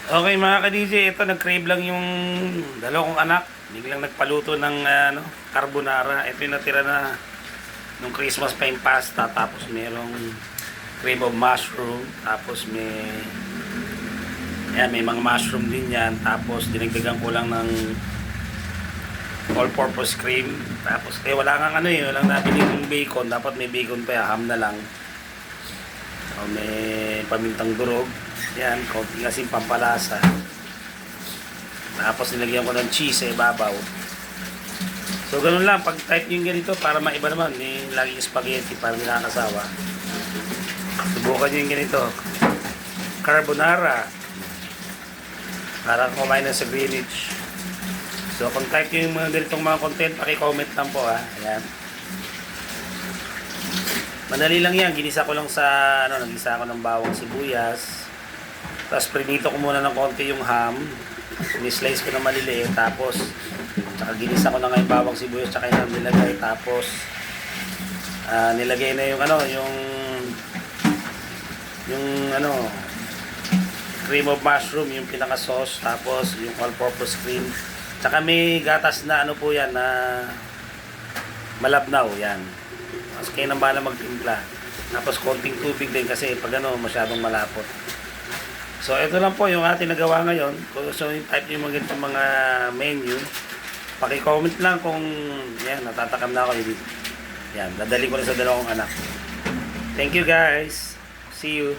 Okay mga ka-DJ, ito nag-crave lang yung dalawang anak. Biglang nagpaluto ng carbonara. Ito yung natira na nung Christmas pa yung pasta. Tapos merong cream of mushroom. Tapos may mga mushroom din yan. Tapos dinagdagan ko lang ng all-purpose cream. Tapos wala kang walang nabiling bacon. Dapat may bacon pa, ham na lang. So, may pamintang durog. Yan, konting asin pampalasa. Tapos nilagyan ko ng cheese sa ibabaw. So ganun lang, pag type nyo yung ganito para maiba naman, may laging spaghetti para hindi nakakasawa. Subukan nyo yung ganito. Carbonara. Para kumain na sa Greenwich. So kung type nyo yung mga ganitong mga content, paki-comment lang po ha. Ayan. Madali lang yan, ginisa ko lang sa, nagisa ko ng bawang sibuyas. Tapos prinito ko muna ng konti yung ham. Ni-slice ko na maliliit. Tapos, tsaka ginisa ko na ngayon bawang sibuyas, tsaka yung nilagay. Tapos, nilagay na yung cream of mushroom, yung pinaka-sauce. Tapos, yung all-purpose cream. Tsaka may gatas na po yan, na malabnaw, yan. Tapos kayo nang bahala magtimpla. Tapos konting tubig din kasi pag masyadong malapot. So ito lang po yung ating nagawa ngayon. So yung type yung mga menu. Paki-comment lang kung yan, natatakam na ako. Yan, dadali ko na sa dalawang anak. Thank you guys. See you.